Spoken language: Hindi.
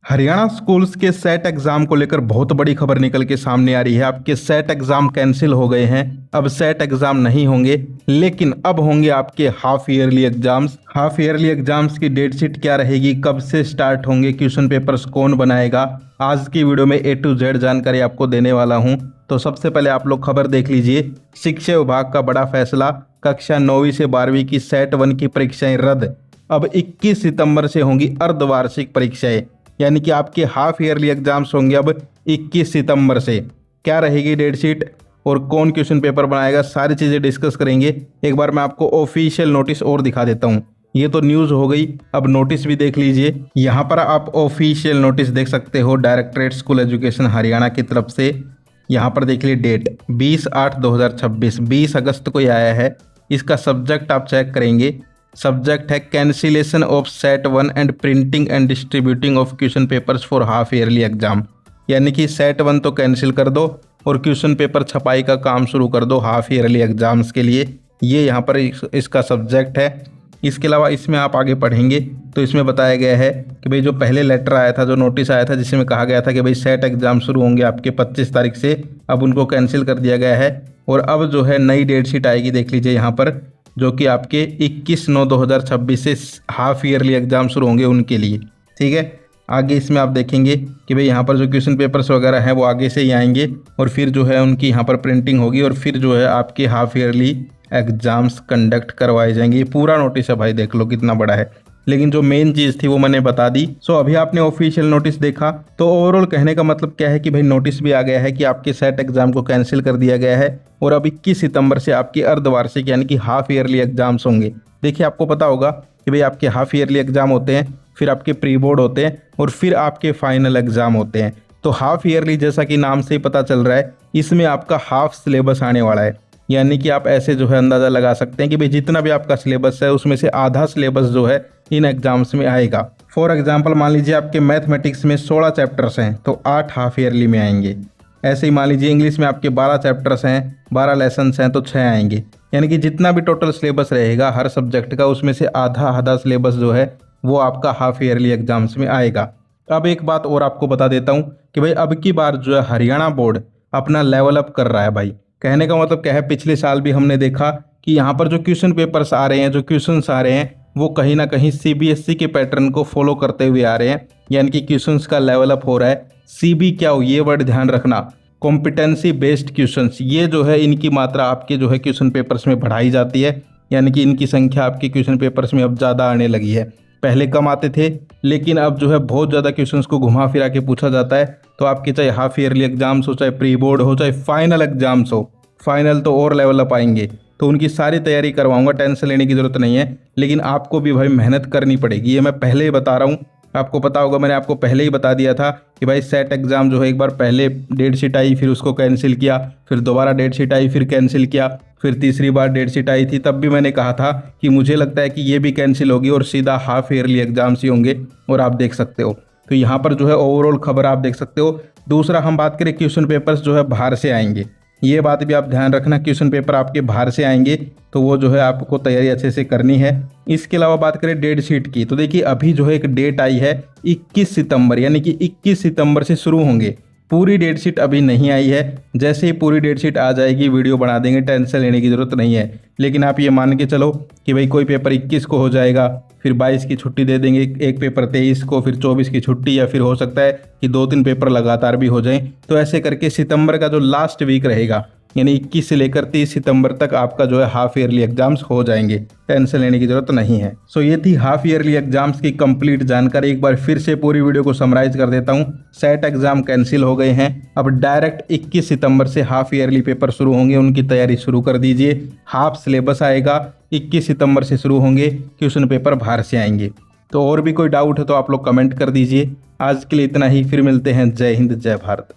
हरियाणा स्कूल्स के सेट एग्जाम को लेकर बहुत बड़ी खबर निकल के सामने आ रही है। आपके सेट एग्जाम कैंसिल हो गए हैं। अब सेट एग्जाम नहीं होंगे, लेकिन अब होंगे आपके half yearly exams. Half yearly exams की डेट शीट क्या रहेगी, कब से स्टार्ट होंगे, क्वेश्चन पेपर्स कौन बनाएगा, आज की वीडियो में A to Z जानकारी आपको देने वाला हूं। तो सबसे पहले आप लोग खबर देख लीजिए। शिक्षा विभाग का बड़ा फैसला, कक्षा 9वीं से 12वीं की सेट 1 की परीक्षाएं रद्द। अब 21 सितंबर से होंगी अर्धवार्षिक परीक्षाएं, यानी कि आपके हाफ ईयरली एग्जाम्स होंगे अब 21 सितंबर से। क्या रहेगी डेट शीट और कौन क्वेश्चन पेपर बनाएगा, सारी चीज़ें डिस्कस करेंगे। एक बार मैं आपको ऑफिशियल नोटिस और दिखा देता हूँ। ये तो न्यूज़ हो गई, अब नोटिस भी देख लीजिए। यहाँ पर आप ऑफिशियल नोटिस देख सकते हो डायरेक्टरेट स्कूल एजुकेशन हरियाणा की तरफ से। यहाँ पर देख लीजिए डेट 20/8/2026, 20 अगस्त को ये आया है। इसका सब्जेक्ट आप चेक करेंगे, सब्जेक्ट है cancellation of set 1 and printing and distributing of question papers for half yearly exam. यानी कि सेट 1 तो कैंसिल कर दो और क्वेश्चन पेपर छपाई का काम शुरू कर दो हाफ ईयरली एग्जाम्स के लिए। ये यहाँ पर इसका सब्जेक्ट है। इसके अलावा इसमें आप आगे पढ़ेंगे तो इसमें बताया गया है कि भाई जो पहले लेटर आया था, जो नोटिस आया था, जिसमें कहा गया था कि भाई सेट एग्जाम शुरू होंगे आपके 25 तारीख से, अब उनको कैंसिल कर दिया गया है। और अब जो है नई डेट शीट आएगी, देख लीजिए यहाँ पर, जो कि आपके 21/9/2026 से हाफ ईयरली एग्जाम शुरू होंगे उनके लिए। ठीक है, आगे इसमें आप देखेंगे कि भाई यहाँ पर जो क्वेश्चन पेपर्स वगैरह हैं वो आगे से ही आएंगे और फिर जो है उनकी यहाँ पर प्रिंटिंग होगी और फिर जो है आपके हाफ ईयरली एग्जाम्स कंडक्ट करवाए जाएंगे। ये पूरा नोटिस है भाई, देख लो कितना बड़ा है। लेकिन जो मेन चीज़ थी वो मैंने बता दी। सो अभी आपने ऑफिशियल नोटिस देखा, तो ओवरऑल कहने का मतलब क्या है कि भाई नोटिस भी आ गया है कि आपके सेट एग्जाम को कैंसिल कर दिया गया है और अब 21 सितंबर से आपकी अर्धवार्षिक यानी कि हाफ ईयरली एग्जाम्स होंगे। देखिए, आपको पता होगा कि भाई आपके हाफ ईयरली एग्जाम होते हैं, फिर आपके प्री बोर्ड होते हैं और फिर आपके फाइनल एग्जाम होते हैं। तो हाफ ईयरली जैसा कि नाम से ही पता चल रहा है, इसमें आपका हाफ सिलेबस आने वाला है। यानी कि आप ऐसे जो है अंदाज़ा लगा सकते हैं कि भाई जितना भी आपका सिलेबस है उसमें से आधा सिलेबस जो है इन एग्जाम्स में आएगा। फॉर एग्जाम्पल मान लीजिए आपके मैथमेटिक्स में 16 चैप्टर्स हैं तो 8 हाफ ईयरली में आएंगे। ऐसे ही मान लीजिए इंग्लिश में आपके 12 चैप्टर्स हैं, 12 लेसन्स हैं तो 6 आएंगे। यानी कि जितना भी टोटल सिलेबस रहेगा हर सब्जेक्ट का, उसमें से आधा आधा सिलेबस जो है वो आपका हाफ ईयरली एग्जाम्स में आएगा। अब एक बात और आपको बता देता हूँ कि भाई अब की बार जो है हरियाणा बोर्ड अपना लेवल अप कर रहा है भाई। कहने का मतलब क्या है, पिछले साल भी हमने देखा कि यहाँ पर जो क्वेश्चन पेपर्स आ रहे हैं, जो क्वेश्चंस आ रहे हैं, वो कहीं ना कहीं CBSE के पैटर्न को फॉलो करते हुए आ रहे हैं। यानी कि क्वेश्चंस का लेवल अप हो रहा है। CB क्या हो, ये वर्ड ध्यान रखना, कॉम्पिटेंसी बेस्ड क्वेश्चंस, ये जो है इनकी मात्रा आपके जो है क्वेश्चन पेपर्स में बढ़ाई जाती है। यानी कि इनकी संख्या आपके क्वेश्चन पेपर्स में अब ज़्यादा आने लगी है। पहले कम आते थे, लेकिन अब जो है बहुत ज़्यादा क्वेश्चंस को घुमा फिरा के पूछा जाता है। तो आपके चाहे हाफ ईयरली एग्जाम्स हो, चाहे प्री बोर्ड हो, चाहे फाइनल एग्जाम्स हो, फाइनल तो और लेवल अप आएंगे, तो उनकी सारी तैयारी करवाऊंगा, टेंशन लेने की ज़रूरत नहीं है। लेकिन आपको भी भाई मेहनत करनी पड़ेगी, ये मैं पहले ही बता रहा हूँ। आपको पता होगा, मैंने आपको पहले ही बता दिया था कि भाई सेट एग्ज़ाम जो है एक बार पहले डेट शीट आई, फिर उसको कैंसिल किया, फिर दोबारा डेट शीट आई, फिर कैंसिल किया, फिर तीसरी बार डेट शीट आई थी, तब भी मैंने कहा था कि मुझे लगता है कि ये भी कैंसिल होगी और सीधा हाफ ईयरली एग्जाम्स ही होंगे। और आप देख सकते हो, तो यहाँ पर जो है ओवरऑल खबर आप देख सकते हो। दूसरा हम बात करें, क्वेश्चन पेपर्स जो है बाहर से आएंगे, ये बात भी आप ध्यान रखना, क्वेश्चन पेपर आपके बाहर से आएंगे तो वो जो है आपको तैयारी अच्छे से करनी है। इसके अलावा बात करें डेट शीट की, तो देखिए अभी जो है एक डेट आई है 21 सितंबर, यानी कि 21 सितंबर से शुरू होंगे। पूरी डेट शीट अभी नहीं आई है, जैसे ही पूरी डेट शीट आ जाएगी वीडियो बना देंगे, टेंशन लेने की ज़रूरत नहीं है। लेकिन आप ये मान के चलो कि भाई कोई पेपर 21 को हो जाएगा, फिर 22 की छुट्टी दे देंगे, एक पेपर 23 को, फिर 24 की छुट्टी, या फिर हो सकता है कि 2-3 पेपर लगातार भी हो जाएं। तो ऐसे करके सितंबर का जो लास्ट वीक रहेगा, यानी 21 से लेकर 30 सितंबर तक आपका जो है हाफ ईयरली एग्जाम्स हो जाएंगे, टेंशन लेने की जरूरत नहीं है। सो ये थी हाफ ईयरली एग्जाम्स की कंप्लीट जानकारी। एक बार फिर से पूरी वीडियो को समराइज कर देता हूँ। सेट एग्जाम कैंसिल हो गए हैं, अब डायरेक्ट 21 सितंबर से हाफ ईयरली पेपर शुरू होंगे, उनकी तैयारी शुरू कर दीजिए। हाफ सिलेबस आएगा, 21 सितंबर से शुरू होंगे, क्वेश्चन पेपर बाहर से आएंगे। तो और भी कोई डाउट है तो आप लोग कमेंट कर दीजिए। आज के लिए इतना ही, फिर मिलते हैं। जय हिंद, जय भारत।